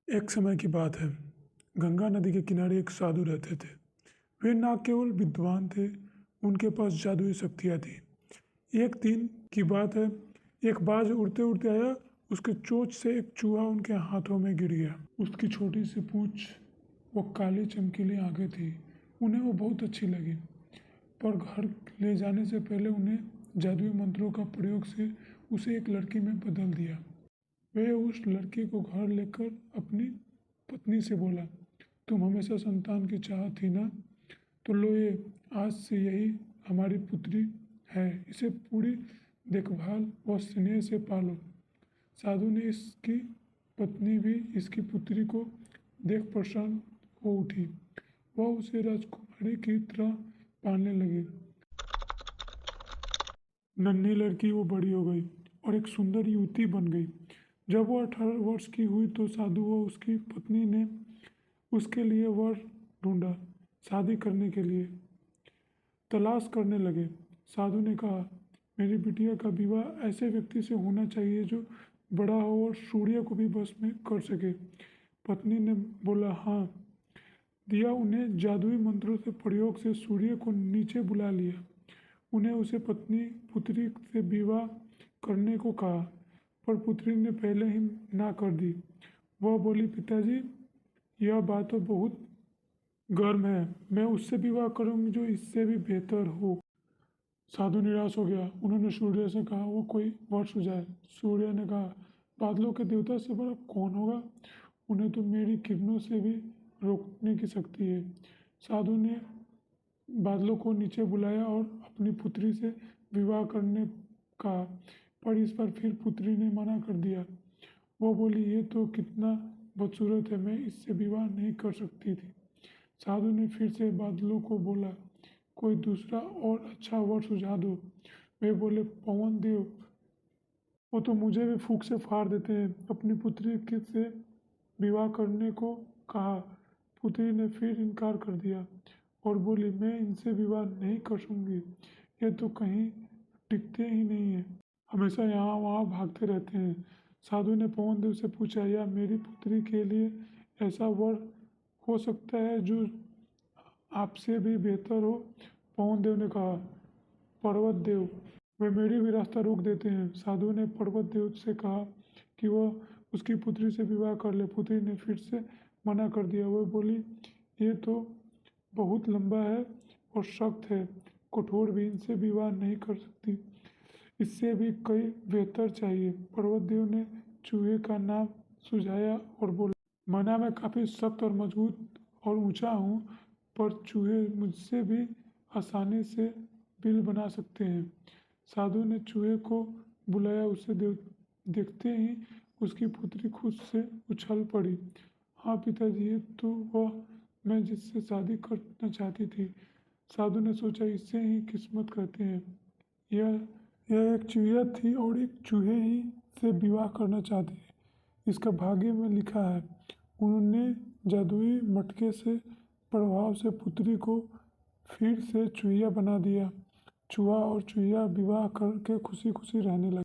एक समय की बात है। गंगा नदी के किनारे एक साधु रहते थे। वे न केवल विद्वान थे, उनके पास जादुई शक्तियाँ थी। एक दिन की बात है, एक बाज उड़ते उड़ते आया। उसके चोंच से एक चूहा उनके हाथों में गिर गया। उसकी छोटी सी पूंछ व काली चमकीली आंखें थी। उन्हें वो बहुत अच्छी लगी, पर घर ले जाने से पहले उन्हें जादुई मंत्रों का प्रयोग से उसे एक लड़की में बदल दिया। वे उस लड़की को घर लेकर अपनी पत्नी से बोला, तुम हमेशा संतान की चाह थी ना, तो लो ये, आज से यही हमारी पुत्री है। इसे पूरी देखभाल व स्नेह से पालो। साधु ने इसकी पत्नी भी इसकी पुत्री को देख प्रसन्न हो उठी। वह उसे राजकुमारी की तरह पालने लगी। नन्ही लड़की वो बड़ी हो गई और एक सुंदर युवती बन गई। जब वह 18 वर्ष की हुई तो साधु व उसकी पत्नी ने उसके लिए वर ढूंढा। शादी करने के लिए तलाश करने लगे। साधु ने कहा, मेरी बिटिया का विवाह ऐसे व्यक्ति से होना चाहिए जो बड़ा हो और सूर्य को भी बस में कर सके। पत्नी ने बोला हाँ दिया। उन्हें जादुई मंत्रों से प्रयोग से सूर्य को नीचे बुला लिया। उन्हें उसे पत्नी पुत्री से विवाह करने को कहा, पर पुत्री ने पहले ही ना कर दी। वह बोली, पिताजी यह बात तो बहुत गर्म है, मैं उससे विवाह करूंगी जो इससे भी बेहतर हो। साधु निराश हो गया। उन्होंने सूर्य से कहा वो कोई वर सुझाए। सूर्य ने कहा, बादलों के देवता से बड़ा कौन होगा, उन्हें तो मेरी किरणों से भी रोकने की शक्ति है। साधु ने बादलों को नीचे बुलाया और अपनी पुत्री से विवाह करने कहा, पर इस पर फिर पुत्री ने मना कर दिया। वो बोली, ये तो कितना बदसूरत है, मैं इससे विवाह नहीं कर सकती थी। साधु ने फिर से बादलों को बोला, कोई दूसरा और अच्छा वर सुझा दो। वे बोले, पवन देव, वो तो मुझे भी फूंक से फाड़ देते हैं। अपनी पुत्री से विवाह करने को कहा। पुत्री ने फिर इनकार कर दिया और बोली, मैं इनसे विवाह नहीं कर सकूंगी, ये तो कहीं टिकते ही नहीं है, हमेशा यहाँ वहाँ भागते रहते हैं। साधु ने पवन देव से पूछा, या मेरी पुत्री के लिए ऐसा वर हो सकता है जो आपसे भी बेहतर हो? पवन देव ने कहा, पर्वत देव, वे मेरी भी रास्ता रोक देते हैं। साधु ने पर्वत देव से कहा कि वह उसकी पुत्री से विवाह कर ले। पुत्री ने फिर से मना कर दिया। वह बोली, ये तो बहुत लंबा है और सख्त है, कठोर भी, इनसे विवाह नहीं कर सकती, इससे भी कई बेहतर चाहिए। पर्वत देव ने चूहे का नाम सुझाया और बोला, मना मैं काफ़ी सख्त और मजबूत और ऊंचा हूँ, पर चूहे मुझसे भी आसानी से बिल बना सकते हैं। साधु ने चूहे को बुलाया। उसे देखते ही उसकी पुत्री खुद से उछल पड़ी। हाँ पिताजी, ये तो वह मैं जिससे शादी करना चाहती थी। साधु ने सोचा, इससे ही किस्मत कहते हैं। यह एक चूहिया थी और एक चूहे ही से विवाह करना चाहती है, इसका भाग्य में लिखा है। उन्होंने जादुई मटके से प्रभाव से पुत्री को फिर से चूहिया बना दिया। चूहा और चूहिया विवाह करके खुशी खुशी रहने लगे।